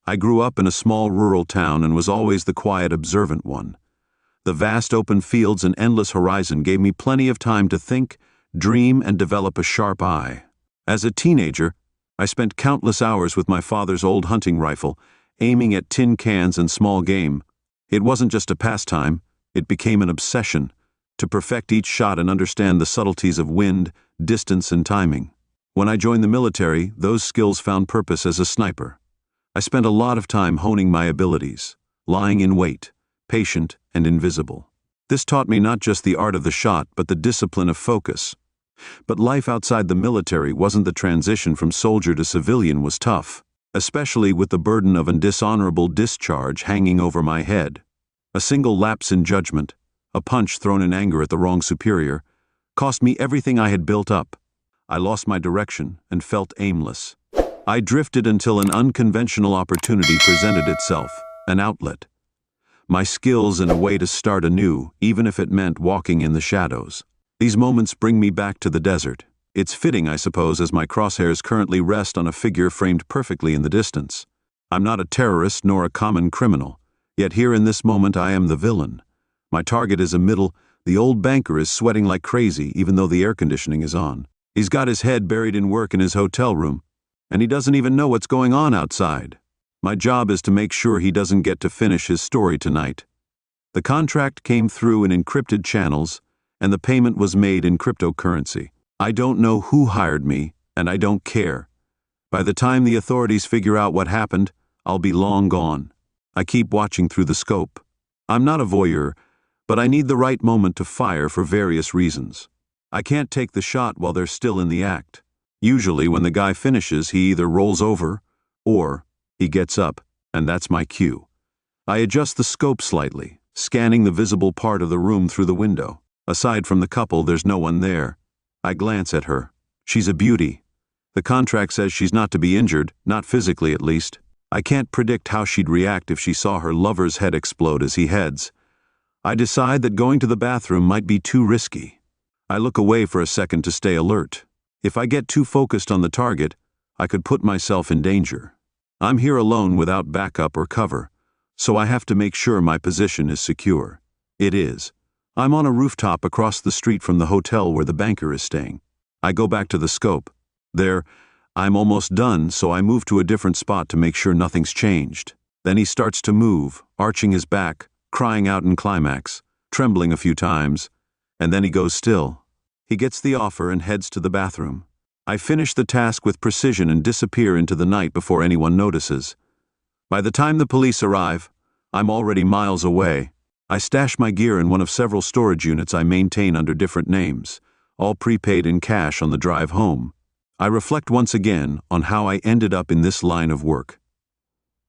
I grew up in a small rural town and was always the quiet, observant one. The vast open fields and endless horizon gave me plenty of time to think, dream, and develop a sharp eye. As a teenager, I spent countless hours with my father's old hunting rifle, aiming at tin cans and small game. It wasn't just a pastime, it became an obsession, to perfect each shot and understand the subtleties of wind, distance, and timing. When I joined the military, those skills found purpose as a sniper. I spent a lot of time honing my abilities, lying in wait, patient and invisible. This taught me not just the art of the shot, but the discipline of focus. But life outside the military wasn't. The transition from soldier to civilian was tough, especially with the burden of a dishonorable discharge hanging over my head. A single lapse in judgment, a punch thrown in anger at the wrong superior, cost me everything I had built up. I lost my direction and felt aimless. I drifted until an unconventional opportunity presented itself, an outlet. My skills and a way to start anew, even if it meant walking in the shadows. These moments bring me back to the desert. It's fitting, I suppose, as my crosshairs currently rest on a figure framed perfectly in the distance. I'm not a terrorist nor a common criminal, yet here in this moment I am the villain. My target is the old banker is sweating like crazy even though the air conditioning is on. He's got his head buried in work in his hotel room, and he doesn't even know what's going on outside. My job is to make sure he doesn't get to finish his story tonight. The contract came through in encrypted channels, and the payment was made in cryptocurrency. I don't know who hired me, and I don't care. By the time the authorities figure out what happened, I'll be long gone. I keep watching through the scope. I'm not a voyeur, but I need the right moment to fire for various reasons. I can't take the shot while they're still in the act. Usually when the guy finishes, he either rolls over or he gets up, and that's my cue. I adjust the scope slightly, scanning the visible part of the room through the window. Aside from the couple, there's no one there. I glance at her. She's a beauty. The contract says she's not to be injured, not physically at least. I can't predict how she'd react if she saw her lover's head explode as he heads. I decide that going to the bathroom might be too risky. I look away for a second to stay alert. If I get too focused on the target, I could put myself in danger. I'm here alone without backup or cover, so I have to make sure my position is secure. It is. I'm on a rooftop across the street from the hotel where the banker is staying. I go back to the scope. There, I'm almost done, so I move to a different spot to make sure nothing's changed. Then he starts to move, arching his back, crying out in climax, trembling a few times, and then he goes still. He gets the offer and heads to the bathroom. I finish the task with precision and disappear into the night before anyone notices. By the time the police arrive, I'm already miles away. I stash my gear in one of several storage units I maintain under different names, all prepaid in cash on the drive home. I reflect once again on how I ended up in this line of work.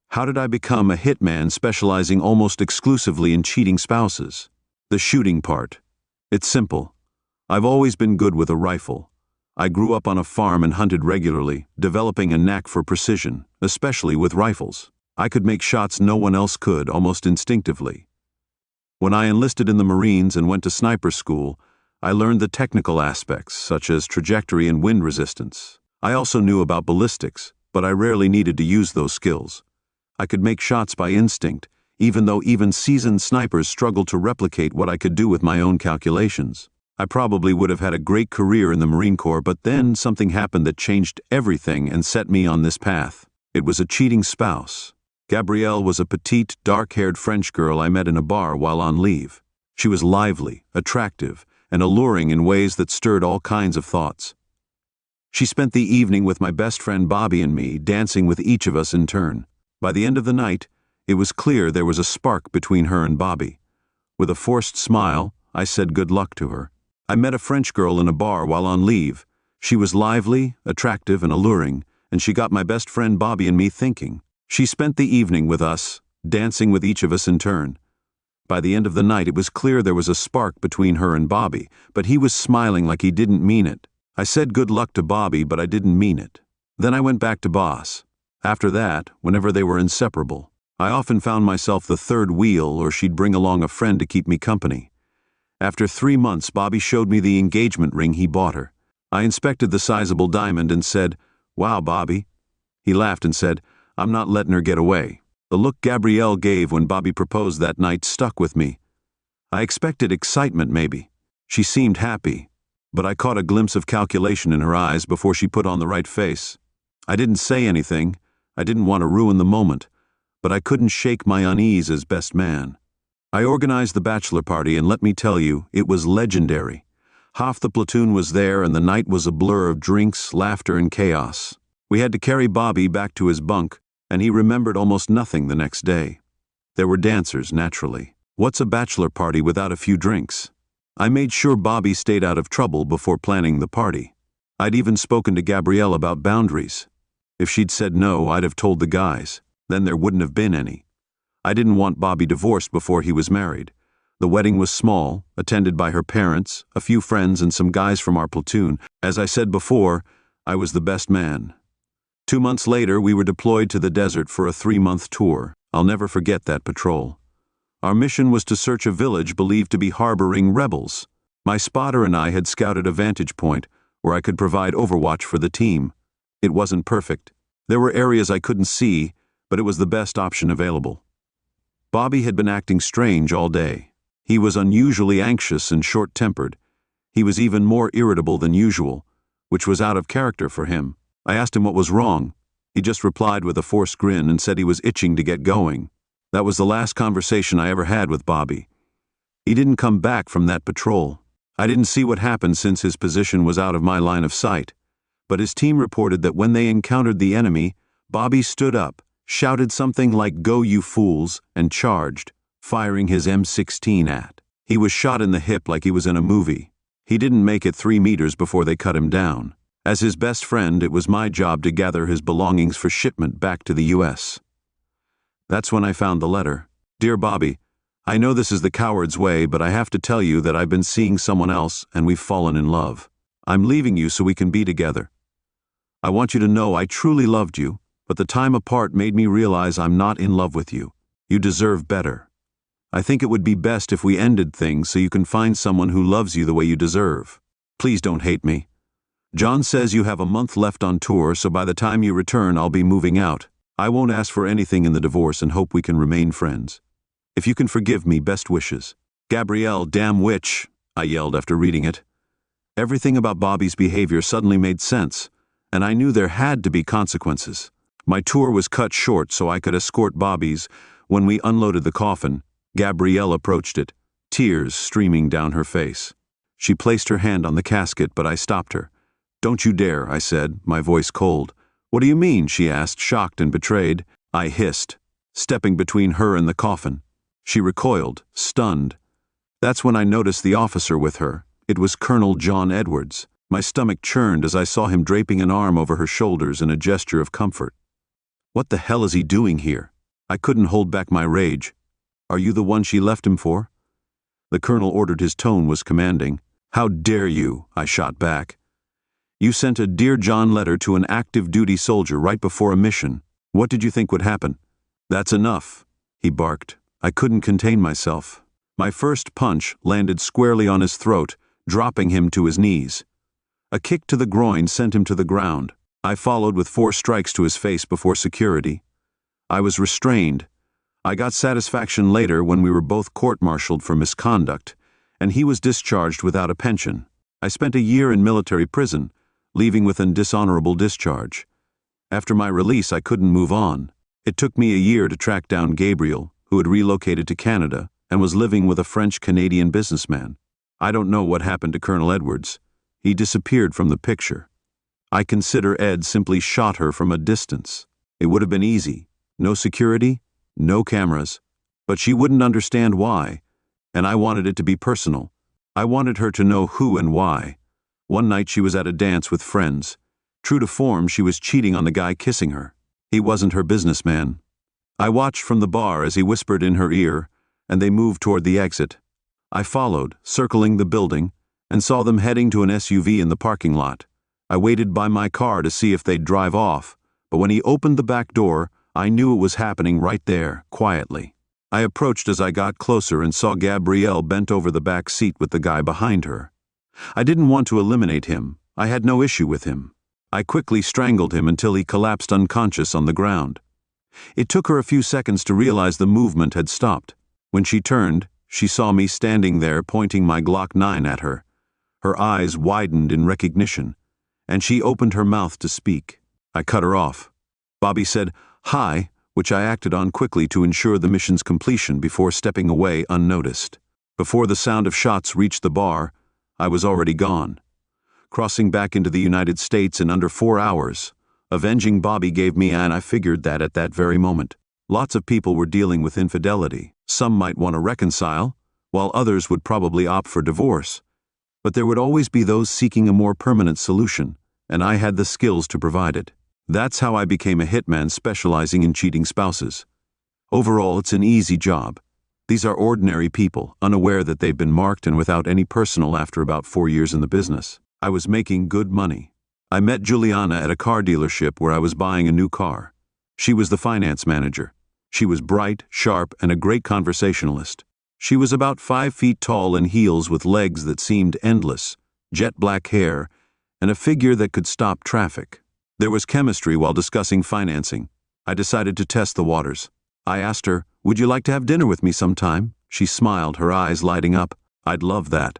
How did I become a hitman specializing almost exclusively in cheating spouses? The shooting part. It's simple. I've always been good with a rifle. I grew up on a farm and hunted regularly, developing a knack for precision, especially with rifles. I could make shots no one else could, almost instinctively. When I enlisted in the Marines and went to sniper school, I learned the technical aspects, such as trajectory and wind resistance. I also knew about ballistics, but I rarely needed to use those skills. I could make shots by instinct, even though even seasoned snipers struggled to replicate what I could do with my own calculations. I probably would have had a great career in the Marine Corps, but then something happened that changed everything and set me on this path. It was a cheating spouse. Gabrielle was a petite, dark-haired French girl I met in a bar while on leave. She was lively, attractive, and alluring in ways that stirred all kinds of thoughts. She spent the evening with my best friend Bobby and me, dancing with each of us in turn. By the end of the night, it was clear there was a spark between her and Bobby. With a forced smile, I said good luck to her. I met a French girl in a bar while on leave. She was lively, attractive, and alluring, and she got my best friend Bobby and me thinking. She spent the evening with us, dancing with each of us in turn. By the end of the night, it was clear there was a spark between her and Bobby, but he was smiling like he didn't mean it. I said good luck to Bobby, but I didn't mean it. Then I went back to Boss. After that, whenever they were inseparable, I often found myself the third wheel, or she'd bring along a friend to keep me company. After 3 months, Bobby showed me the engagement ring he bought her. I inspected the sizable diamond and said, "Wow, Bobby." He laughed and said, I'm not letting her get away. The look Gabrielle gave when Bobby proposed that night stuck with me. I expected excitement, maybe. She seemed happy, but I caught a glimpse of calculation in her eyes before she put on the right face. I didn't say anything. I didn't want to ruin the moment, but I couldn't shake my unease as best man. I organized the bachelor party, and let me tell you, it was legendary. Half the platoon was there, and the night was a blur of drinks, laughter, and chaos. We had to carry Bobby back to his bunk, and he remembered almost nothing the next day. There were dancers, naturally. What's a bachelor party without a few drinks? I made sure Bobby stayed out of trouble before planning the party. I'd even spoken to Gabrielle about boundaries. If she'd said no, I'd have told the guys. Then there wouldn't have been any. I didn't want Bobby divorced before he was married. The wedding was small, attended by her parents, a few friends, and some guys from our platoon. As I said before, I was the best man. 2 months later, we were deployed to the desert for a 3-month tour. I'll never forget that patrol. Our mission was to search a village believed to be harboring rebels. My spotter and I had scouted a vantage point where I could provide overwatch for the team. It wasn't perfect. There were areas I couldn't see, but it was the best option available. Bobby had been acting strange all day. He was unusually anxious and short-tempered. He was even more irritable than usual, which was out of character for him. I asked him what was wrong. He just replied with a forced grin and said he was itching to get going. That was the last conversation I ever had with Bobby. He didn't come back from that patrol. I didn't see what happened since his position was out of my line of sight, but his team reported that when they encountered the enemy, Bobby stood up, shouted something like "Go you fools," and charged, firing his M16 at. He was shot in the hip like he was in a movie. He didn't make it 3 meters before they cut him down. As his best friend, it was my job to gather his belongings for shipment back to the U.S. That's when I found the letter. Dear Bobby, I know this is the coward's way, but I have to tell you that I've been seeing someone else and we've fallen in love. I'm leaving you so we can be together. I want you to know I truly loved you, but the time apart made me realize I'm not in love with you. You deserve better. I think it would be best if we ended things so you can find someone who loves you the way you deserve. Please don't hate me. John says you have a month left on tour, so by the time you return, I'll be moving out. I won't ask for anything in the divorce and hope we can remain friends. If you can forgive me, best wishes. Gabrielle, damn witch, I yelled after reading it. Everything about Bobby's behavior suddenly made sense, and I knew there had to be consequences. My tour was cut short so I could escort Bobby's. When we unloaded the coffin, Gabrielle approached it, tears streaming down her face. She placed her hand on the casket, but I stopped her. Don't you dare, I said, my voice cold. What do you mean? She asked, shocked and betrayed. I hissed, stepping between her and the coffin. She recoiled, stunned. That's when I noticed the officer with her. It was Colonel John Edwards. My stomach churned as I saw him draping an arm over her shoulders in a gesture of comfort. What the hell is he doing here? I couldn't hold back my rage. Are you the one she left him for? The colonel ordered. His tone was commanding. How dare you? I shot back. You sent a Dear John letter to an active duty soldier right before a mission. What did you think would happen? That's enough, he barked. I couldn't contain myself. My first punch landed squarely on his throat, dropping him to his knees. A kick to the groin sent him to the ground. I followed with 4 strikes to his face before security. I was restrained. I got satisfaction later when we were both court-martialed for misconduct, and he was discharged without a pension. I spent a year in military prison, leaving with an dishonorable discharge. After my release, I couldn't move on. It took me a year to track down Gabriel, who had relocated to Canada and was living with a French-Canadian businessman. I don't know what happened to Colonel Edwards. He disappeared from the picture. I consider Ed simply shot her from a distance. It would have been easy. No security, no cameras. But she wouldn't understand why, and I wanted it to be personal. I wanted her to know who and why. One night she was at a dance with friends. True to form, she was cheating on the guy kissing her. He wasn't her businessman. I watched from the bar as he whispered in her ear, and they moved toward the exit. I followed, circling the building, and saw them heading to an SUV in the parking lot. I waited by my car to see if they'd drive off, but when he opened the back door, I knew it was happening right there, quietly. I approached as I got closer and saw Gabrielle bent over the back seat with the guy behind her. I didn't want to eliminate him. I had no issue with him. I quickly strangled him until he collapsed unconscious on the ground. It took her a few seconds to realize the movement had stopped. When she turned, she saw me standing there pointing my Glock 9 at her. Her eyes widened in recognition, and she opened her mouth to speak. I cut her off. Bobby said, "Hi," which I acted on quickly to ensure the mission's completion before stepping away unnoticed. Before the sound of shots reached the bar, I was already gone. Crossing back into the United States in under 4 hours, avenging Bobby gave me, and I figured that at that very moment. Lots of people were dealing with infidelity. Some might want to reconcile, while others would probably opt for divorce. But there would always be those seeking a more permanent solution, and I had the skills to provide it. That's how I became a hitman specializing in cheating spouses. Overall, it's an easy job. These are ordinary people, unaware that they've been marked and without any personal after about 4 years in the business. I was making good money. I met Juliana at a car dealership where I was buying a new car. She was the finance manager. She was bright, sharp, and a great conversationalist. She was about 5 feet tall in heels with legs that seemed endless, jet black hair, and a figure that could stop traffic. There was chemistry while discussing financing. I decided to test the waters. I asked her, "Would you like to have dinner with me sometime?" She smiled, her eyes lighting up. "I'd love that."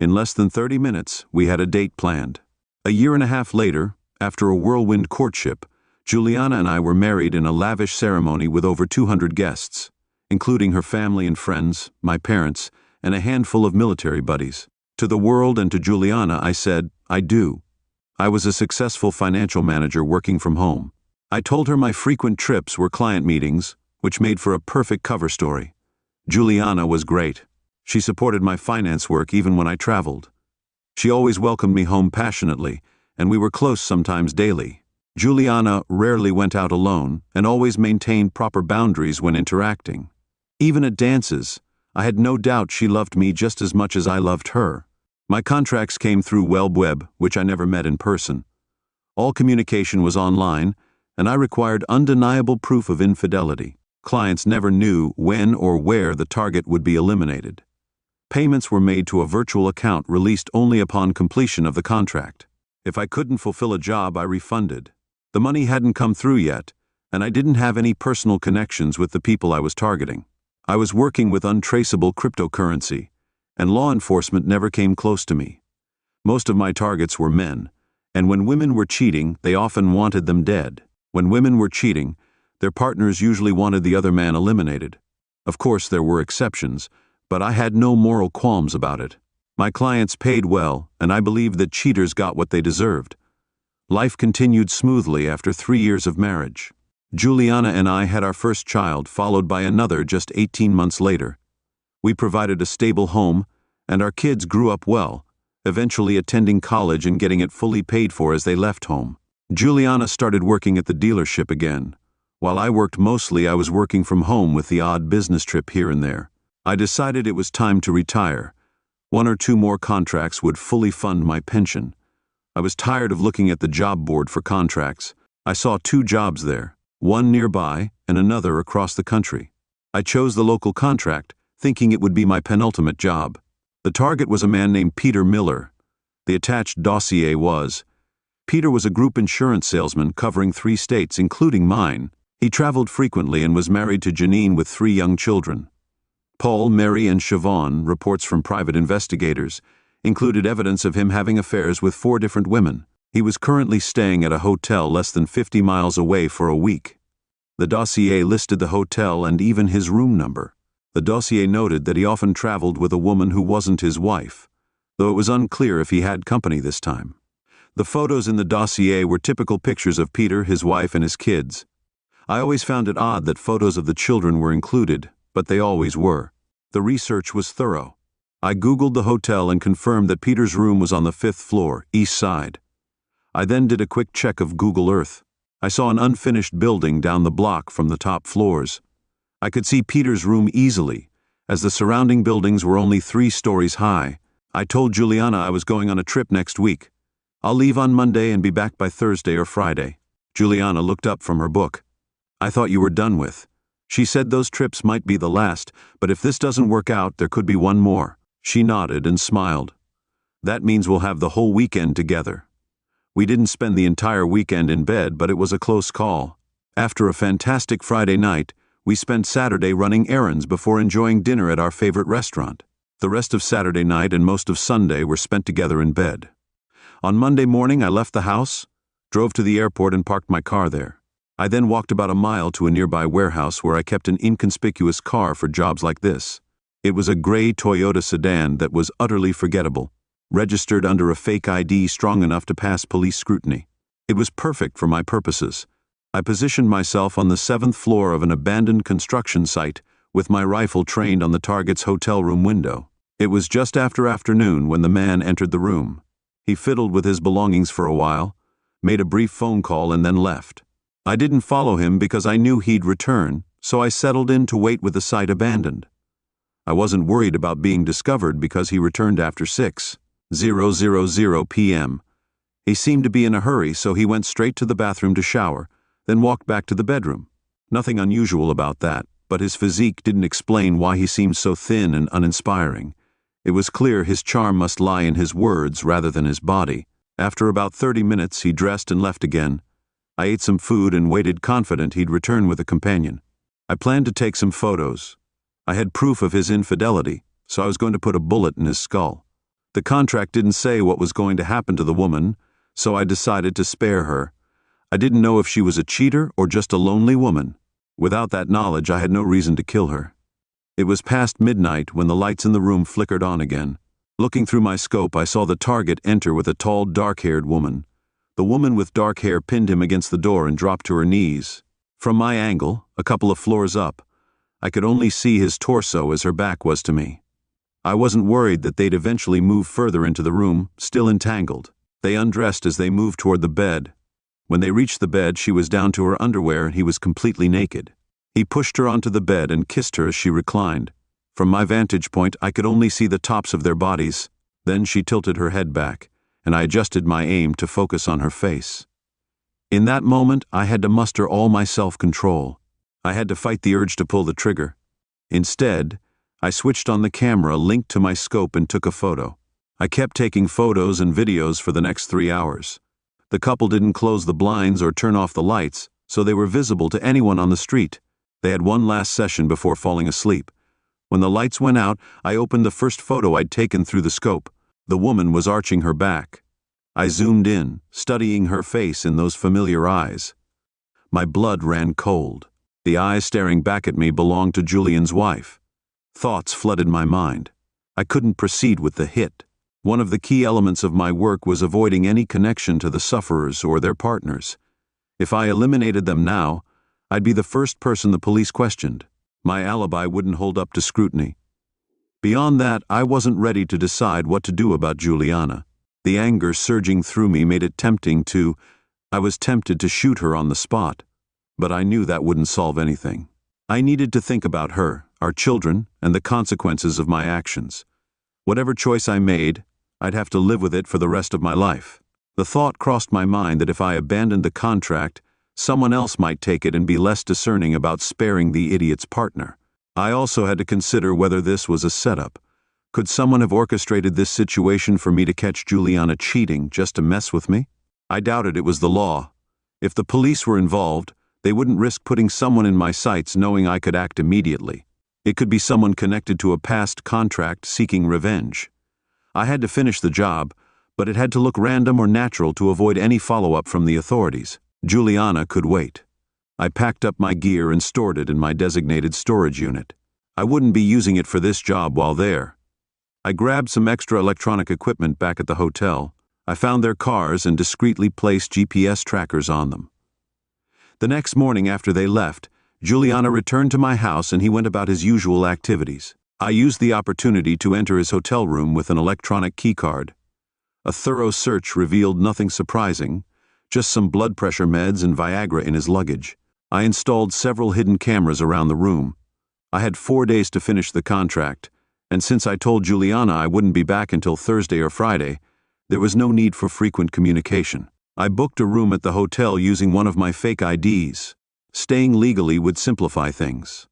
In less than 30 minutes, we had a date planned. A year and a half later, after a whirlwind courtship, Juliana and I were married in a lavish ceremony with over 200 guests, including her family and friends, my parents, and a handful of military buddies. To the world and to Juliana, I said, "I do." I was a successful financial manager working from home. I told her my frequent trips were client meetings, which made for a perfect cover story. Juliana was great. She supported my finance work even when I traveled. She always welcomed me home passionately, and we were close sometimes daily. Juliana rarely went out alone and always maintained proper boundaries when interacting. Even at dances, I had no doubt she loved me just as much as I loved her. My contracts came through WebWeb, which I never met in person. All communication was online, and I required undeniable proof of infidelity. Clients never knew when or where the target would be eliminated. Payments were made to a virtual account released only upon completion of the contract. If I couldn't fulfill a job, I refunded. The money hadn't come through yet, and I didn't have any personal connections with the people I was targeting. I was working with untraceable cryptocurrency, and law enforcement never came close to me. Most of my targets were men, and when women were cheating, they often wanted them dead. When women were cheating, their partners usually wanted the other man eliminated. Of course, there were exceptions, but I had no moral qualms about it. My clients paid well, and I believed that cheaters got what they deserved. Life continued smoothly after 3 years of marriage. Juliana and I had our first child, followed by another just 18 months later. We provided a stable home, and our kids grew up well, eventually attending college and getting it fully paid for as they left home. Juliana started working at the dealership again. While I worked mostly, I was working from home with the odd business trip here and there. I decided it was time to retire. 1 or 2 more contracts would fully fund my pension. I was tired of looking at the job board for contracts. I saw 2 jobs there, one nearby and another across the country. I chose the local contract, thinking it would be my penultimate job. The target was a man named Peter Miller. The attached dossier was, Peter was a group insurance salesman covering 3 states, including mine. He traveled frequently and was married to Janine with 3 young children. Paul, Mary, and Siobhan, reports from private investigators, included evidence of him having affairs with 4 different women. He was currently staying at a hotel less than 50 miles away for a week. The dossier listed the hotel and even his room number. The dossier noted that he often traveled with a woman who wasn't his wife, though it was unclear if he had company this time. The photos in the dossier were typical pictures of Peter, his wife, and his kids. I always found it odd that photos of the children were included, but they always were. The research was thorough. I Googled the hotel and confirmed that Peter's room was on the 5th floor, east side. I then did a quick check of Google Earth. I saw an unfinished building down the block from the top floors. I could see Peter's room easily, as the surrounding buildings were only 3 stories high. I told Juliana I was going on a trip next week. I'll leave on Monday and be back by Thursday or Friday. Juliana looked up from her book. I thought you were done with. She said those trips might be the last, but if this doesn't work out, there could be one more. She nodded and smiled. That means we'll have the whole weekend together. We didn't spend the entire weekend in bed, but it was a close call. After a fantastic Friday night, we spent Saturday running errands before enjoying dinner at our favorite restaurant. The rest of Saturday night and most of Sunday were spent together in bed. On Monday morning, I left the house, drove to the airport and parked my car there. I then walked about a mile to a nearby warehouse where I kept an inconspicuous car for jobs like this. It was a gray Toyota sedan that was utterly forgettable, registered under a fake ID strong enough to pass police scrutiny. It was perfect for my purposes. I positioned myself on the 7th floor of an abandoned construction site with my rifle trained on the target's hotel room window. It was just after afternoon when the man entered the room. He fiddled with his belongings for a while, made a brief phone call and then left. I didn't follow him because I knew he'd return, so I settled in to wait with the site abandoned. I wasn't worried about being discovered because he returned after 6:00 p.m. He seemed to be in a hurry, so he went straight to the bathroom to shower, then walked back to the bedroom. Nothing unusual about that, but his physique didn't explain why he seemed so thin and uninspiring. It was clear his charm must lie in his words rather than his body. After about 30 minutes, he dressed and left again. I ate some food and waited confident he'd return with a companion. I planned to take some photos. I had proof of his infidelity, so I was going to put a bullet in his skull. The contract didn't say what was going to happen to the woman, so I decided to spare her. I didn't know if she was a cheater or just a lonely woman. Without that knowledge, I had no reason to kill her. It was past midnight when the lights in the room flickered on again. Looking through my scope, I saw the target enter with a tall, dark-haired woman. The woman with dark hair pinned him against the door and dropped to her knees. From my angle, a couple of floors up, I could only see his torso as her back was to me. I wasn't worried that they'd eventually move further into the room, still entangled. They undressed as they moved toward the bed. When they reached the bed, she was down to her underwear and he was completely naked. He pushed her onto the bed and kissed her as she reclined. From my vantage point, I could only see the tops of their bodies. Then she tilted her head back, and I adjusted my aim to focus on her face. In that moment, I had to muster all my self-control. I had to fight the urge to pull the trigger. Instead, I switched on the camera linked to my scope and took a photo. I kept taking photos and videos for the next 3 hours. The couple didn't close the blinds or turn off the lights, so they were visible to anyone on the street. They had one last session before falling asleep. When the lights went out, I opened the first photo I'd taken through the scope. The woman was arching her back. I zoomed in, studying her face in those familiar eyes. My blood ran cold. The eyes staring back at me belonged to Julian's wife. Thoughts flooded my mind. I couldn't proceed with the hit. One of the key elements of my work was avoiding any connection to the sufferers or their partners. If I eliminated them now, I'd be the first person the police questioned. My alibi wouldn't hold up to scrutiny. Beyond that, I wasn't ready to decide what to do about Juliana. The anger surging through me made it tempting to. I was tempted to shoot her on the spot, but I knew that wouldn't solve anything. I needed to think about her, our children, and the consequences of my actions. Whatever choice I made, I'd have to live with it for the rest of my life. The thought crossed my mind that if I abandoned the contract, someone else might take it and be less discerning about sparing the idiot's partner. I also had to consider whether this was a setup. Could someone have orchestrated this situation for me to catch Juliana cheating just to mess with me? I doubted it was the law. If the police were involved, they wouldn't risk putting someone in my sights knowing I could act immediately. It could be someone connected to a past contract seeking revenge. I had to finish the job, but it had to look random or natural to avoid any follow-up from the authorities. Juliana could wait. I packed up my gear and stored it in my designated storage unit. I wouldn't be using it for this job while there. I grabbed some extra electronic equipment back at the hotel. I found their cars and discreetly placed GPS trackers on them. The next morning after they left, Juliana returned to my house and he went about his usual activities. I used the opportunity to enter his hotel room with an electronic keycard. A thorough search revealed nothing surprising, just some blood pressure meds and Viagra in his luggage. I installed several hidden cameras around the room. I had 4 days to finish the contract, and since I told Juliana I wouldn't be back until Thursday or Friday, there was no need for frequent communication. I booked a room at the hotel using one of my fake IDs. Staying legally would simplify things.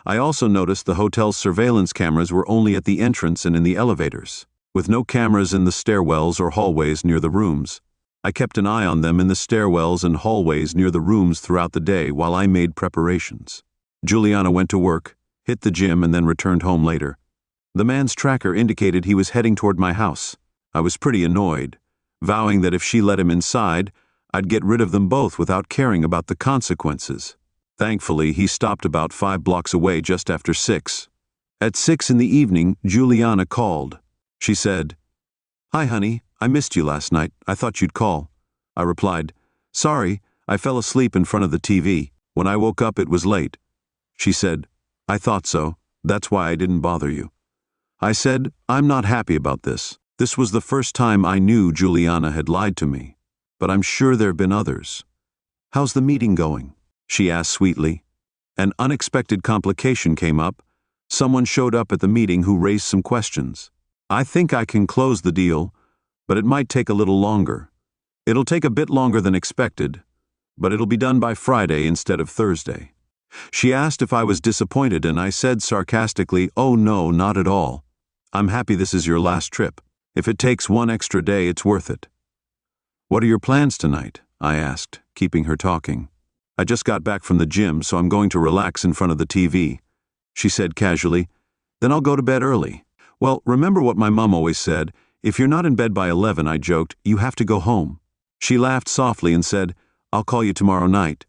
I also noticed the hotel's surveillance cameras were only at the entrance and in the elevators, with no cameras in the stairwells or hallways near the rooms. I kept an eye on them in the stairwells and hallways near the rooms throughout the day while I made preparations. Juliana went to work, hit the gym, and then returned home later. The man's tracker indicated he was heading toward my house. I was pretty annoyed, vowing that if she let him inside, I'd get rid of them both without caring about the consequences. Thankfully, he stopped about 5 blocks away just after 6. At 6 in the evening, Juliana called. She said, "Hi, honey, I missed you last night. I thought you'd call." I replied, "Sorry, I fell asleep in front of the TV. When I woke up, it was late." She said, "I thought so. That's why I didn't bother you." I said, "I'm not happy about this. This was the first time I knew Juliana had lied to me, but I'm sure there have been others." "How's the meeting going?" she asked sweetly. An unexpected complication came up. Someone showed up at the meeting who raised some questions. "I think I can close the deal, but it might take a little longer. It'll take a bit longer than expected, but it'll be done by Friday instead of Thursday." She asked if I was disappointed, and I said sarcastically, "Oh no, not at all. I'm happy this is your last trip. If it takes one extra day, it's worth it." "What are your plans tonight?" I asked, keeping her talking. "I just got back from the gym, so I'm going to relax in front of the TV." She said casually, "Then I'll go to bed early." "Well, remember what my mom always said, if you're not in bed by 11, I joked, you have to go home." She laughed softly and said, "I'll call you tomorrow night."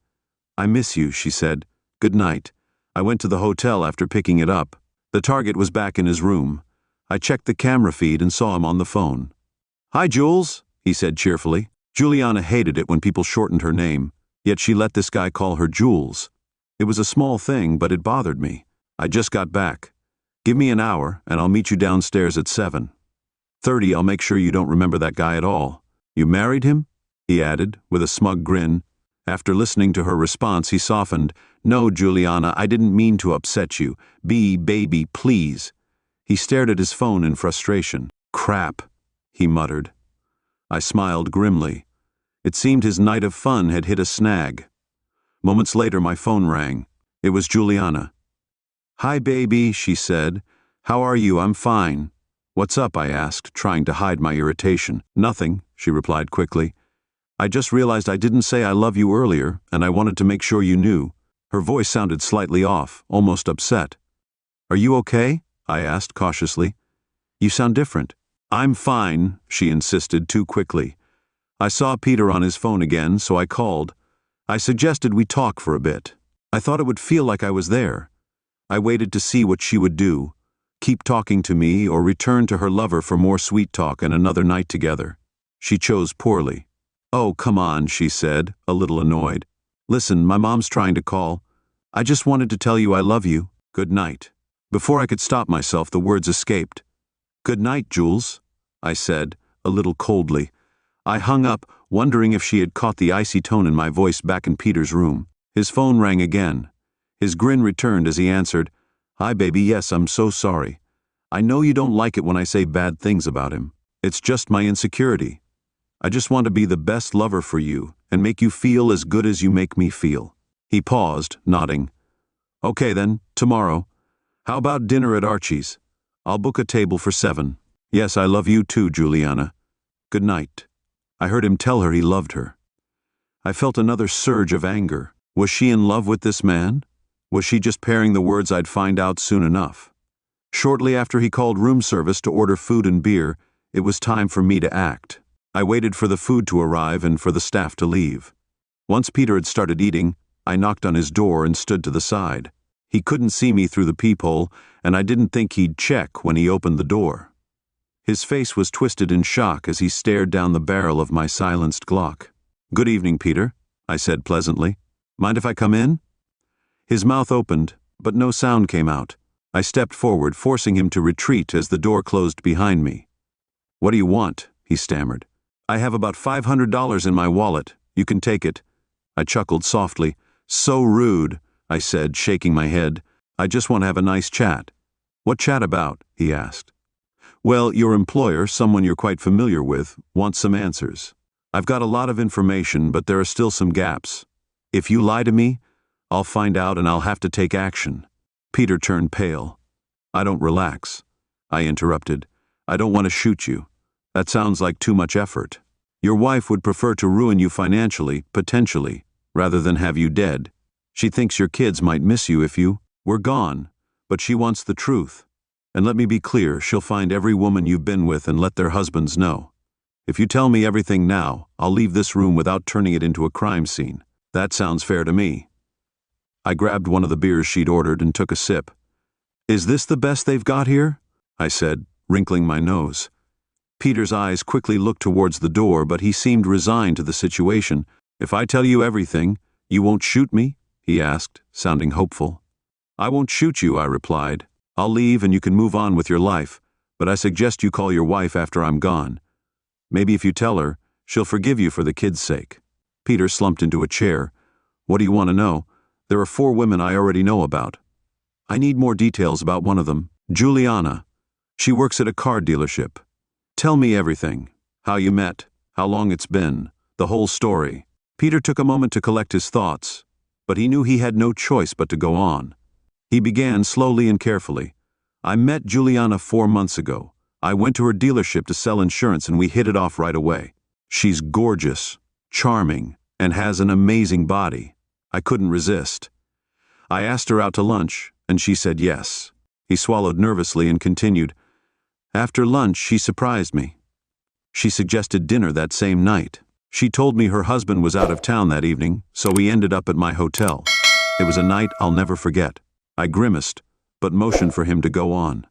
"I miss you," she said. "Good night." I went to the hotel after picking it up. The target was back in his room. I checked the camera feed and saw him on the phone. "Hi, Jules," he said cheerfully. Juliana hated it when people shortened her name, yet she let this guy call her Jules. It was a small thing, but it bothered me. "I just got back. Give me an hour, and I'll meet you downstairs at 7:30. I'll make sure you don't remember that guy at all. You married him?" he added, with a smug grin. After listening to her response, he softened. "No, Juliana, I didn't mean to upset you. Baby, please." He stared at his phone in frustration. "Crap," he muttered. I smiled grimly. It seemed his night of fun had hit a snag. Moments later, my phone rang. It was Juliana. "Hi, baby," she said. "How are you? I'm fine." "What's up?" I asked, trying to hide my irritation. "Nothing," she replied quickly. "I just realized I didn't say I love you earlier, and I wanted to make sure you knew." Her voice sounded slightly off, almost upset. "Are you okay?" I asked cautiously. "You sound different." "I'm fine," she insisted too quickly. I saw Peter on his phone again, so I called. I suggested we talk for a bit. I thought it would feel like I was there. I waited to see what she would do. Keep talking to me or return to her lover for more sweet talk and another night together. She chose poorly. "Oh, come on," she said, a little annoyed. "Listen, my mom's trying to call. I just wanted to tell you I love you. Good night." Before I could stop myself, the words escaped. "Good night, Jules," I said, a little coldly. I hung up, wondering if she had caught the icy tone in my voice back in Peter's room. His phone rang again. His grin returned as he answered, "Hi, baby, yes, I'm so sorry. I know you don't like it when I say bad things about him. It's just my insecurity. I just want to be the best lover for you and make you feel as good as you make me feel." He paused, nodding. "Okay then, tomorrow. How about dinner at Archie's? I'll book a table for 7. Yes, I love you too, Juliana. Good night." I heard him tell her he loved her. I felt another surge of anger. Was she in love with this man? Was she just pairing the words I'd find out soon enough? Shortly after he called room service to order food and beer, it was time for me to act. I waited for the food to arrive and for the staff to leave. Once Peter had started eating, I knocked on his door and stood to the side. He couldn't see me through the peephole, and I didn't think he'd check when he opened the door. His face was twisted in shock as he stared down the barrel of my silenced Glock. "Good evening, Peter," I said pleasantly. "Mind if I come in?" His mouth opened, but no sound came out. I stepped forward, forcing him to retreat as the door closed behind me. "What do you want?" he stammered. "I have about $500 in my wallet. You can take it." I chuckled softly. "So rude," I said, shaking my head. "I just want to have a nice chat." "What chat about?" he asked. "Well, your employer, someone you're quite familiar with, wants some answers. I've got a lot of information, but there are still some gaps. If you lie to me, I'll find out and I'll have to take action." Peter turned pale. "I don't relax," I interrupted. "I don't want to shoot you. That sounds like too much effort." Your wife would prefer to ruin you financially, potentially, rather than have you dead. She thinks your kids might miss you if you were gone, but she wants the truth. And let me be clear, she'll find every woman you've been with and let their husbands know. If you tell me everything now, I'll leave this room without turning it into a crime scene. That sounds fair to me. I grabbed one of the beers she'd ordered and took a sip. Is this the best they've got here? I said, wrinkling my nose. Peter's eyes quickly looked towards the door, but he seemed resigned to the situation. If I tell you everything, you won't shoot me? He asked, sounding hopeful. I won't shoot you, I replied. I'll leave and you can move on with your life, but I suggest you call your wife after I'm gone. Maybe if you tell her, she'll forgive you for the kids' sake. Peter slumped into a chair. What do you want to know? There are 4 women I already know about. I need more details about one of them, Juliana. She works at a car dealership. Tell me everything. How you met, how long it's been, the whole story. Peter took a moment to collect his thoughts, but he knew he had no choice but to go on. He began slowly and carefully. I met Juliana 4 months ago. I went to her dealership to sell insurance and we hit it off right away. She's gorgeous, charming, and has an amazing body. I couldn't resist. I asked her out to lunch, and she said yes. He swallowed nervously and continued. After lunch, she surprised me. She suggested dinner that same night. She told me her husband was out of town that evening, so we ended up at my hotel. It was a night I'll never forget. I grimaced, but motioned for him to go on.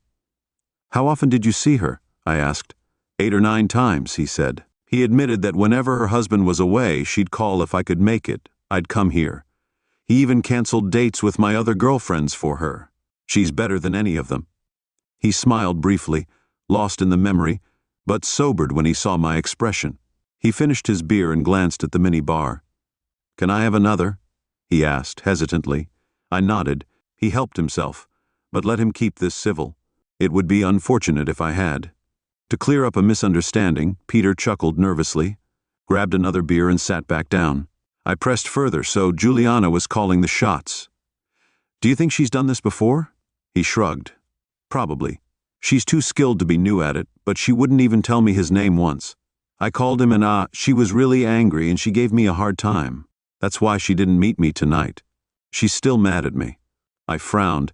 How often did you see her? I asked. 8 or 9 times, he said. He admitted that whenever her husband was away, she'd call if I could make it. I'd come here. He even canceled dates with my other girlfriends for her. She's better than any of them. He smiled briefly, lost in the memory, but sobered when he saw my expression. He finished his beer and glanced at the mini-bar. Can I have another? He asked, hesitantly. I nodded. He helped himself, but let him keep this civil. It would be unfortunate if I had. To clear up a misunderstanding, Peter chuckled nervously, grabbed another beer and sat back down. I pressed further, so Juliana was calling the shots. Do you think she's done this before? He shrugged. Probably. She's too skilled to be new at it, but she wouldn't even tell me his name once. I called him and she was really angry and she gave me a hard time. That's why she didn't meet me tonight. She's still mad at me. I frowned.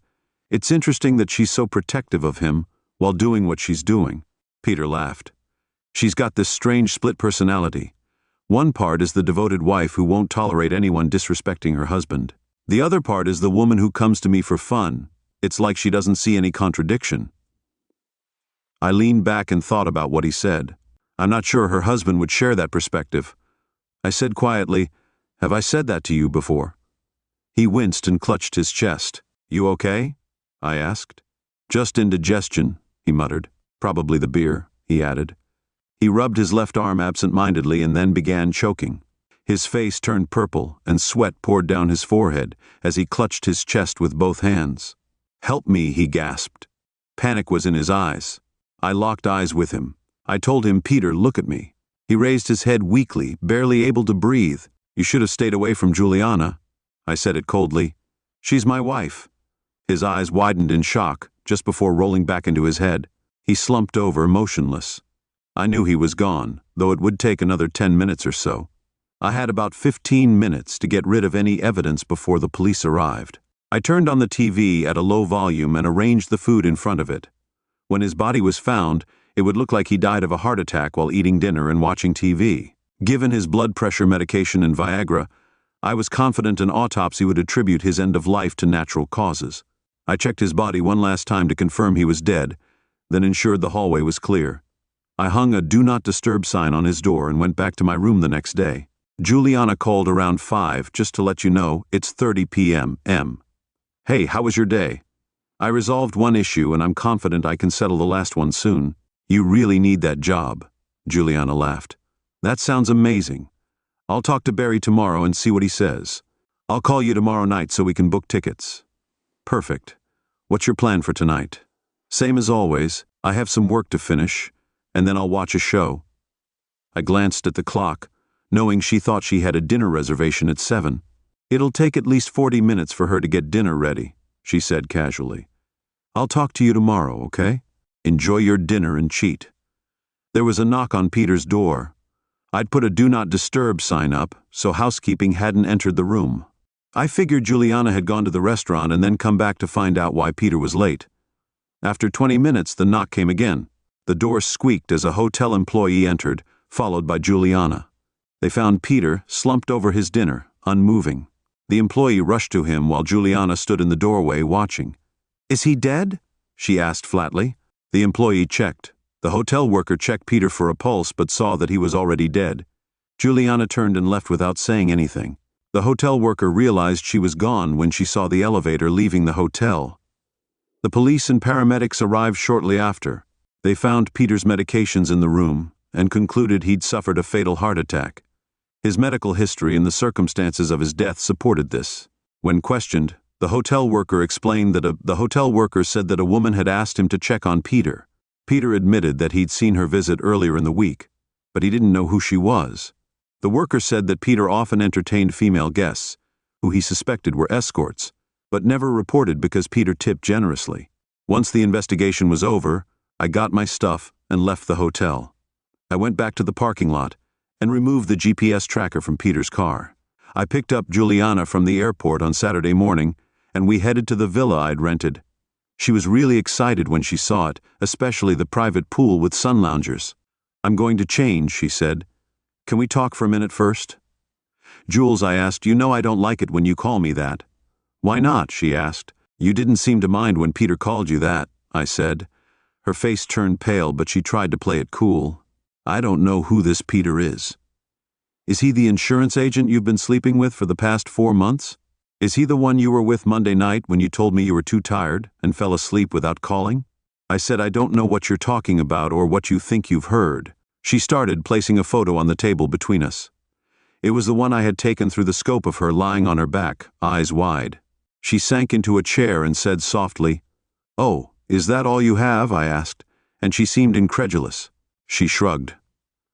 It's interesting that she's so protective of him while doing what she's doing. Peter laughed. She's got this strange split personality. One part is the devoted wife who won't tolerate anyone disrespecting her husband. The other part is the woman who comes to me for fun. It's like she doesn't see any contradiction. I leaned back and thought about what he said. I'm not sure her husband would share that perspective. I said quietly, Have I said that to you before? He winced and clutched his chest. You okay? I asked. Just indigestion, he muttered. Probably the beer, he added. He rubbed his left arm absent-mindedly and then began choking. His face turned purple and sweat poured down his forehead as he clutched his chest with both hands. Help me, he gasped. Panic was in his eyes. I locked eyes with him. I told him, Peter, look at me. He raised his head weakly, barely able to breathe. You should have stayed away from Juliana. I said it coldly. She's my wife. His eyes widened in shock, just before rolling back into his head. He slumped over, motionless. I knew he was gone, though it would take another 10 minutes or so. I had about 15 minutes to get rid of any evidence before the police arrived. I turned on the TV at a low volume and arranged the food in front of it. When his body was found, it would look like he died of a heart attack while eating dinner and watching TV. Given his blood pressure medication and Viagra, I was confident an autopsy would attribute his end of life to natural causes. I checked his body one last time to confirm he was dead, then ensured the hallway was clear. I hung a Do Not Disturb sign on his door and went back to my room the next day. Juliana called around 5, just to let you know, it's 30 p.m. Hey, how was your day? I resolved one issue and I'm confident I can settle the last one soon. You really need that job, Juliana laughed. That sounds amazing. I'll talk to Barry tomorrow and see what he says. I'll call you tomorrow night so we can book tickets. Perfect. What's your plan for tonight? Same as always, I have some work to finish, and then I'll watch a show. I glanced at the clock, knowing she thought she had a dinner reservation at 7. It'll take at least 40 minutes for her to get dinner ready, she said casually. I'll talk to you tomorrow, okay? Enjoy your dinner and cheat. There was a knock on Peter's door. I'd put a do not disturb sign up, so housekeeping hadn't entered the room. I figured Juliana had gone to the restaurant and then come back to find out why Peter was late. After 20 minutes, the knock came again. The door squeaked as a hotel employee entered, followed by Juliana. They found Peter slumped over his dinner, unmoving. The employee rushed to him while Juliana stood in the doorway watching. "Is he dead?" she asked flatly. The employee checked. The hotel worker checked Peter for a pulse but saw that he was already dead. Juliana turned and left without saying anything. The hotel worker realized she was gone when she saw the elevator leaving the hotel. The police and paramedics arrived shortly after. They found Peter's medications in the room and concluded he'd suffered a fatal heart attack. His medical history and the circumstances of his death supported this. When questioned, the hotel worker explained that the hotel worker said that a woman had asked him to check on Peter. Peter admitted that he'd seen her visit earlier in the week, but he didn't know who she was. The worker said that Peter often entertained female guests, who he suspected were escorts, but never reported because Peter tipped generously. Once the investigation was over, I got my stuff and left the hotel. I went back to the parking lot and removed the GPS tracker from Peter's car. I picked up Juliana from the airport on Saturday morning, and we headed to the villa I'd rented. She was really excited when she saw it, especially the private pool with sun loungers. "I'm going to change," she said. "Can we talk for a minute first?" "Jules," I asked, "you know I don't like it when you call me that." "Why not?" she asked. "You didn't seem to mind when Peter called you that," I said. Her face turned pale, but she tried to play it cool. "I don't know who this Peter is." "Is he the insurance agent you've been sleeping with for the past 4 months? Is he the one you were with Monday night when you told me you were too tired and fell asleep without calling?" I said, "I don't know what you're talking about or what you think you've heard." She started placing a photo on the table between us. It was the one I had taken through the scope of her lying on her back, eyes wide. She sank into a chair and said softly, "Oh, is that all you have?" I asked, and she seemed incredulous. She shrugged.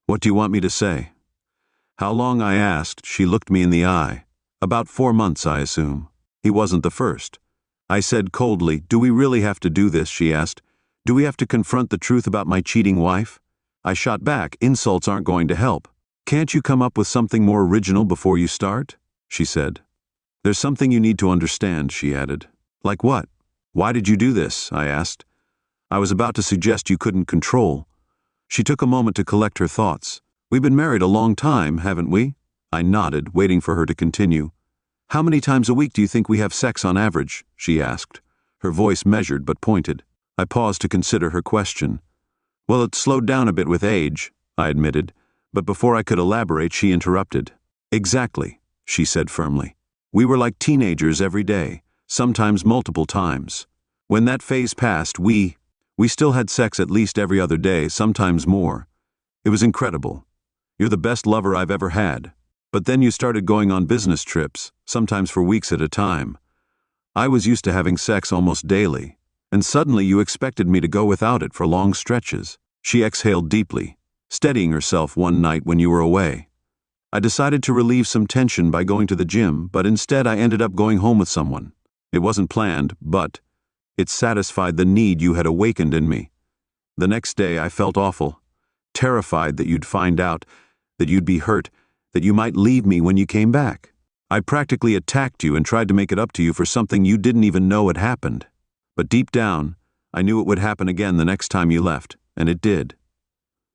"What do you want me to say?" "How long?" I asked. She looked me in the eye. "About 4 months, I assume." He wasn't the first. I said coldly, "Do we really have to do this?" She asked. "Do we have to confront the truth about my cheating wife?" I shot back, "Insults aren't going to help." "Can't you come up with something more original before you start?" she said. "There's something you need to understand," she added. "Like what?" "Why did you do this?" I asked. "I was about to suggest you couldn't control." She took a moment to collect her thoughts. "We've been married a long time, haven't we?" I nodded, waiting for her to continue. "How many times a week do you think we have sex on average?" she asked. Her voice measured but pointed. I paused to consider her question. "Well, it slowed down a bit with age," I admitted, but before I could elaborate, she interrupted. "Exactly," she said firmly. "We were like teenagers every day, sometimes multiple times. When that phase passed, we still had sex at least every other day, sometimes more. It was incredible. You're the best lover I've ever had. But then you started going on business trips, sometimes for weeks at a time. I was used to having sex almost daily, and suddenly you expected me to go without it for long stretches." She exhaled deeply, steadying herself one night when you were away. "I decided to relieve some tension by going to the gym, but instead I ended up going home with someone. It wasn't planned, but it satisfied the need you had awakened in me. The next day I felt awful, terrified that you'd find out, that you'd be hurt, that you might leave me when you came back. I practically attacked you and tried to make it up to you for something you didn't even know had happened. But deep down, I knew it would happen again the next time you left, and it did."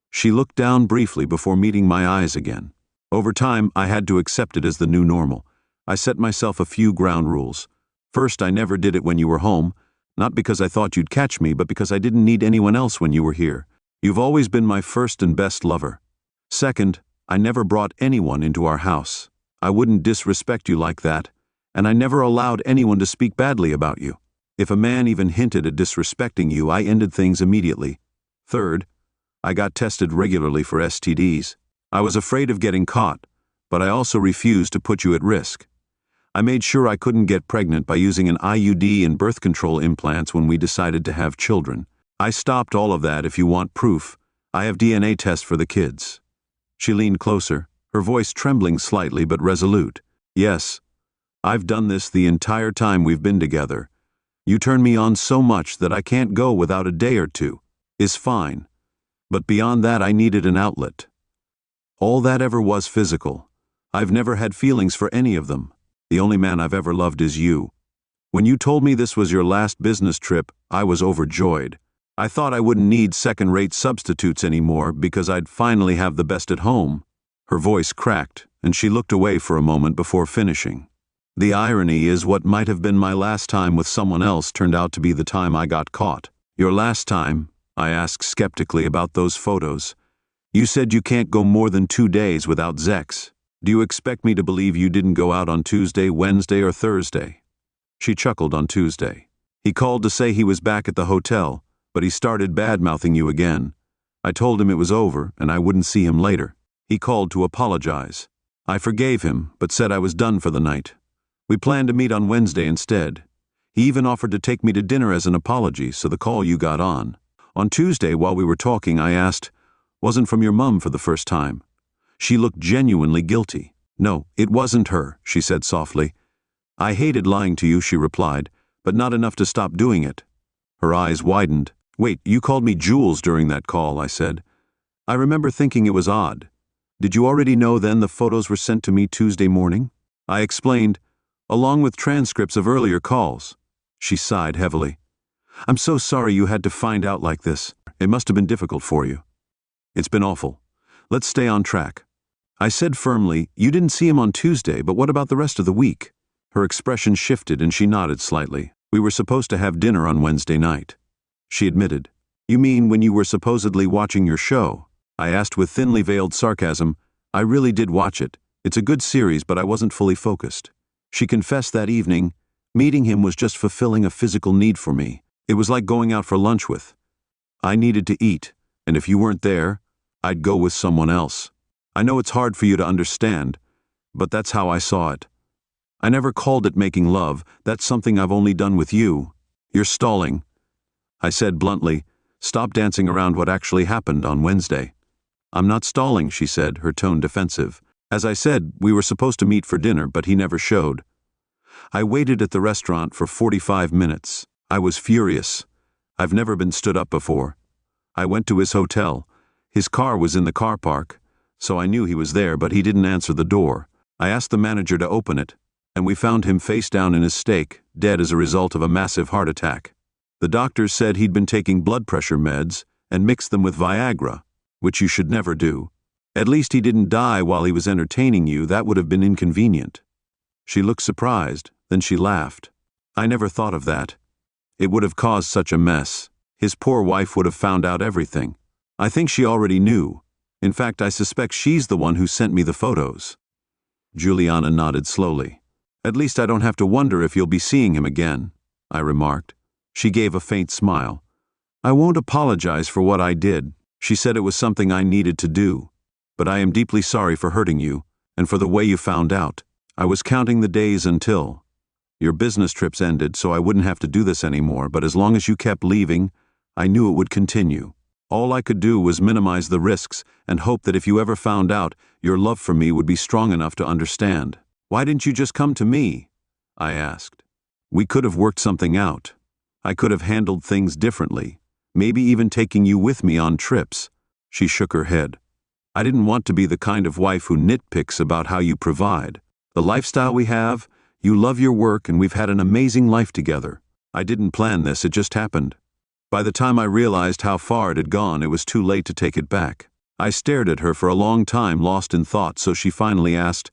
She looked down briefly before meeting my eyes again. Over time, I had to accept it as the new normal. I set myself a few ground rules. First, I never did it when you were home, not because I thought you'd catch me, but because I didn't need anyone else when you were here. You've always been my first and best lover. Second, I never brought anyone into our house. I wouldn't disrespect you like that, and I never allowed anyone to speak badly about you. If a man even hinted at disrespecting you, I ended things immediately. Third, I got tested regularly for STDs. I was afraid of getting caught, but I also refused to put you at risk. I made sure I couldn't get pregnant by using an IUD and birth control implants when we decided to have children. I stopped all of that if you want proof. I have DNA tests for the kids." She leaned closer, her voice trembling slightly but resolute. "Yes, I've done this the entire time we've been together. You turn me on so much that I can't go without a day or two. Is fine. But beyond that, I needed an outlet." All that ever was physical. I've never had feelings for any of them. The only man I've ever loved is you. When you told me this was your last business trip, I was overjoyed. I thought I wouldn't need second-rate substitutes anymore because I'd finally have the best at home." Her voice cracked, and she looked away for a moment before finishing. "The irony is what might have been my last time with someone else turned out to be the time I got caught." "Your last time?" I asked skeptically about those photos. "You said you can't go more than 2 days without Zex. Do you expect me to believe you didn't go out on Tuesday, Wednesday, or Thursday?" She chuckled. "On Tuesday. He called to say he was back at the hotel, but he started bad-mouthing you again. I told him it was over and I wouldn't see him later. He called to apologize. I forgave him, but said I was done for the night. We planned to meet on Wednesday instead. He even offered to take me to dinner as an apology, so the call you got on. On Tuesday, while we were talking, I asked, 'Wasn't from your mum for the first time?' She looked genuinely guilty. 'No, it wasn't her,' she said softly. 'I hated lying to you,' she replied, 'but not enough to stop doing it.' Her eyes widened. 'Wait, you called me Jules during that call,' I said. I remember thinking it was odd. Did you already know then the photos were sent to me Tuesday morning?" I explained, "along with transcripts of earlier calls." She sighed heavily. "I'm so sorry you had to find out like this. It must have been difficult for you." "It's been awful. Let's stay on track." I said firmly, "You didn't see him on Tuesday, but what about the rest of the week?" Her expression shifted and she nodded slightly. "We were supposed to have dinner on Wednesday night." She admitted. "You mean when you were supposedly watching your show?" I asked with thinly veiled sarcasm. "I really did watch it. It's a good series, but I wasn't fully focused." She confessed that evening, "Meeting him was just fulfilling a physical need for me. It was like going out for lunch with. I needed to eat, and if you weren't there, I'd go with someone else. I know it's hard for you to understand, but that's how I saw it. I never called it making love. That's something I've only done with you. You're stalling." I said bluntly, "Stop dancing around what actually happened on Wednesday." "I'm not stalling," she said, her tone defensive. "As I said, we were supposed to meet for dinner, but he never showed. I waited at the restaurant for 45 minutes. I was furious. I've never been stood up before. I went to his hotel. His car was in the car park, so I knew he was there, but he didn't answer the door. I asked the manager to open it, and we found him face down in his steak, dead as a result of a massive heart attack. The doctors said he'd been taking blood pressure meds and mixed them with Viagra, which you should never do. At least he didn't die while he was entertaining you. That would have been inconvenient." She looked surprised, then she laughed. "I never thought of that. It would have caused such a mess. His poor wife would have found out everything. I think she already knew. In fact, I suspect she's the one who sent me the photos." Juliana nodded slowly. "At least I don't have to wonder if you'll be seeing him again," I remarked. She gave a faint smile. "I won't apologize for what I did. She said it was something I needed to do. But I am deeply sorry for hurting you, and for the way you found out. I was counting the days until your business trips ended, so I wouldn't have to do this anymore, but as long as you kept leaving, I knew it would continue. All I could do was minimize the risks and hope that if you ever found out, your love for me would be strong enough to understand." "Why didn't you just come to me?" I asked. "We could have worked something out. I could have handled things differently, maybe even taking you with me on trips." She shook her head. "I didn't want to be the kind of wife who nitpicks about how you provide. The lifestyle we have, you love your work, and we've had an amazing life together. I didn't plan this, it just happened. By the time I realized how far it had gone, it was too late to take it back." I stared at her for a long time, lost in thought, so she finally asked,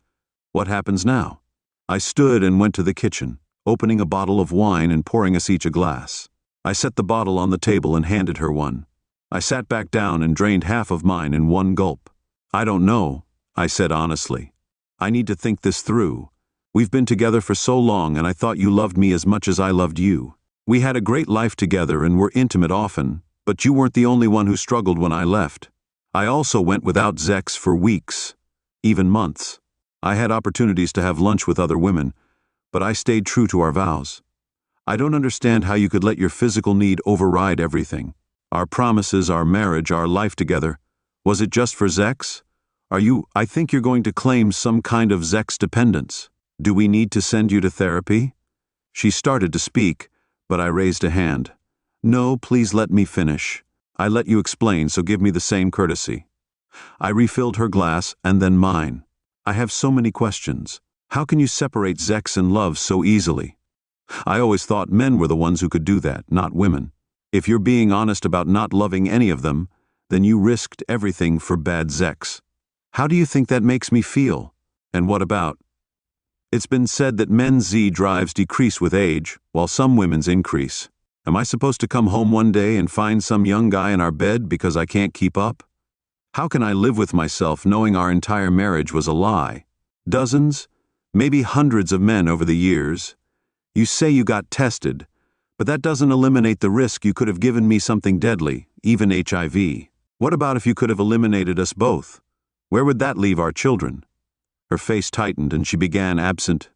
"What happens now?" I stood and went to the kitchen, opening a bottle of wine and pouring us each a glass. I set the bottle on the table and handed her one. I sat back down and drained half of mine in one gulp. "I don't know," I said honestly. "I need to think this through. We've been together for so long, and I thought you loved me as much as I loved you. We had a great life together and were intimate often, but you weren't the only one who struggled when I left. I also went without Zex for weeks, even months. I had opportunities to have lunch with other women, but I stayed true to our vows. I don't understand how you could let your physical need override everything. Our promises, our marriage, our life together. Was it just for Zex? I think you're going to claim some kind of Zex dependence. Do we need to send you to therapy?" She started to speak, but I raised a hand. "No, please let me finish. I let you explain, so give me the same courtesy." I refilled her glass and then mine. I have so many questions. How can you separate sex and love so easily? I always thought men were the ones who could do that, not women. If you're being honest about not loving any of them, then you risked everything for bad sex. How do you think that makes me feel? And what about? It's been said that men's Z drives decrease with age, while some women's increase. Am I supposed to come home one day and find some young guy in our bed because I can't keep up? How can I live with myself knowing our entire marriage was a lie? Dozens, maybe hundreds of men over the years. You say you got tested, but that doesn't eliminate the risk you could have given me something deadly, even HIV. What about if you could have eliminated us both? Where would that leave our children? Her face tightened and she began absent.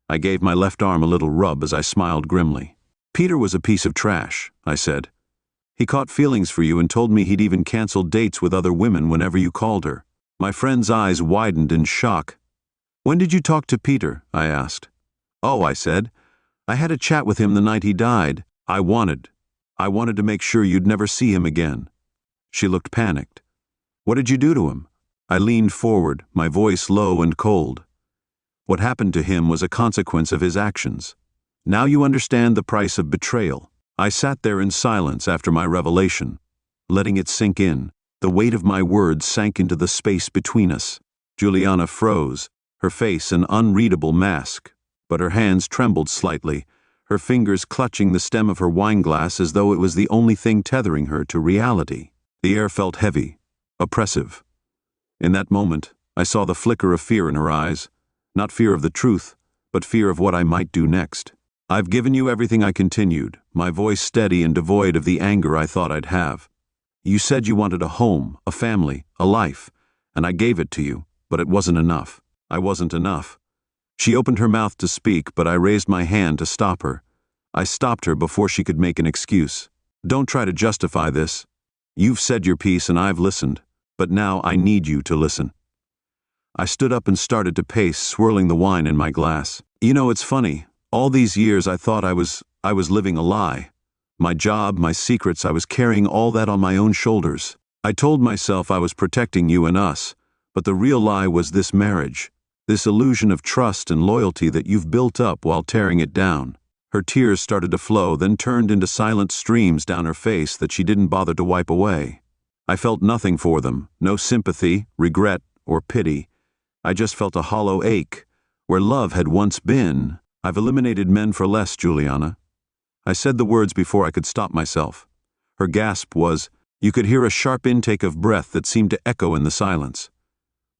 I gave my left arm a little rub as I smiled grimly. Peter was a piece of trash, I said. He caught feelings for you and told me he'd even canceled dates with other women whenever you called her. My friend's eyes widened in shock. When did you talk to Peter? I asked. Oh, I said. I had a chat with him the night he died. I wanted to make sure you'd never see him again. She looked panicked. What did you do to him? I leaned forward, my voice low and cold. What happened to him was a consequence of his actions. Now you understand the price of betrayal. I sat there in silence after my revelation, letting it sink in. The weight of my words sank into the space between us. Juliana froze, her face an unreadable mask, but her hands trembled slightly, her fingers clutching the stem of her wineglass as though it was the only thing tethering her to reality. The air felt heavy, oppressive. In that moment, I saw the flicker of fear in her eyes, not fear of the truth, but fear of what I might do next. I've given you everything, I continued, my voice steady and devoid of the anger I thought I'd have. You said you wanted a home, a family, a life, and I gave it to you, but it wasn't enough. I wasn't enough. She opened her mouth to speak, but I raised my hand to stop her. I stopped her before she could make an excuse. Don't try to justify this. You've said your piece and I've listened, but now I need you to listen. I stood up and started to pace, swirling the wine in my glass. You know, it's funny. All these years I thought I was living a lie. My job, my secrets, I was carrying all that on my own shoulders. I told myself I was protecting you and us, but the real lie was this marriage, this illusion of trust and loyalty that you've built up while tearing it down. Her tears started to flow, then turned into silent streams down her face that she didn't bother to wipe away. I felt nothing for them, no sympathy, regret, or pity. I just felt a hollow ache, where love had once been. I've eliminated men for less, Juliana. I said the words before I could stop myself. Her gasp was, you could hear a sharp intake of breath that seemed to echo in the silence.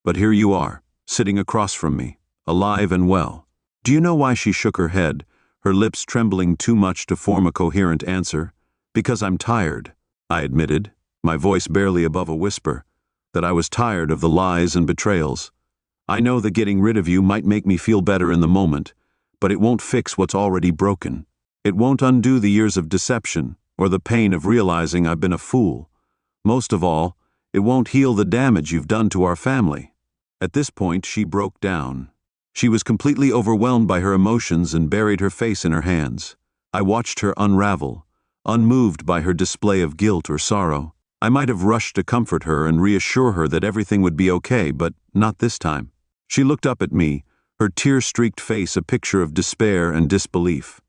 But here you are, sitting across from me, alive and well. Do you know why she shook her head, her lips trembling too much to form a coherent answer? Because I'm tired, I admitted, my voice barely above a whisper, that I was tired of the lies and betrayals. I know that getting rid of you might make me feel better in the moment, but it won't fix what's already broken. It won't undo the years of deception or the pain of realizing I've been a fool. Most of all, it won't heal the damage you've done to our family. At this point, she broke down. She was completely overwhelmed by her emotions and buried her face in her hands. I watched her unravel, unmoved by her display of guilt or sorrow. I might have rushed to comfort her and reassure her that everything would be okay, but not this time. She looked up at me, her tear-streaked face a picture of despair and disbelief.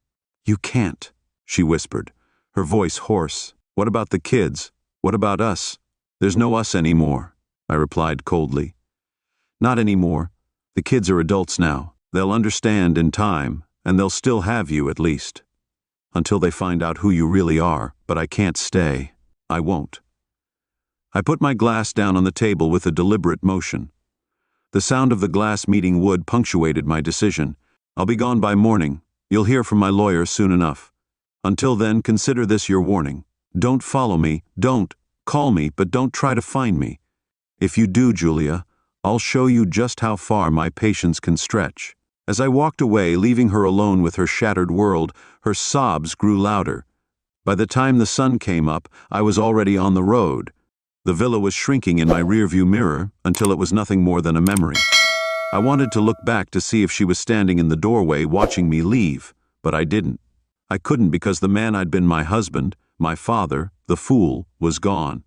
You can't, she whispered, her voice hoarse. What about the kids? What about us? There's no us anymore, I replied coldly. Not anymore. The kids are adults now. They'll understand in time, and they'll still have you at least. Until they find out who you really are, but I can't stay. I won't. I put my glass down on the table with a deliberate motion. The sound of the glass meeting wood punctuated my decision. I'll be gone by morning. You'll hear from my lawyer soon enough. Until then, consider this your warning. Don't follow me, don't. Call me, but don't try to find me. If you do, Julia, I'll show you just how far my patience can stretch. As I walked away, leaving her alone with her shattered world, her sobs grew louder. By the time the sun came up, I was already on the road. The villa was shrinking in my rearview mirror until it was nothing more than a memory. I wanted to look back to see if she was standing in the doorway watching me leave, but I didn't. I couldn't because the man I'd been my husband, my father, the fool, was gone.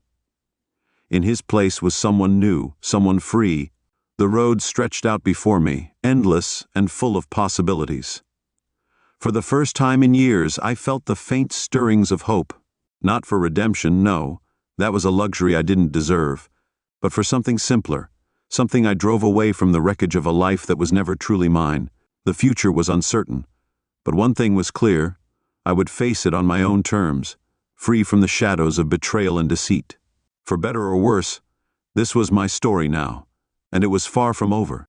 In his place was someone new, someone free. The road stretched out before me, endless and full of possibilities. For the first time in years, I felt the faint stirrings of hope. Not for redemption, no. That was a luxury I didn't deserve. But for something simpler, something I drove away from the wreckage of a life that was never truly mine. The future was uncertain. But one thing was clear. I would face it on my own terms, free from the shadows of betrayal and deceit. For better or worse, this was my story now, and it was far from over.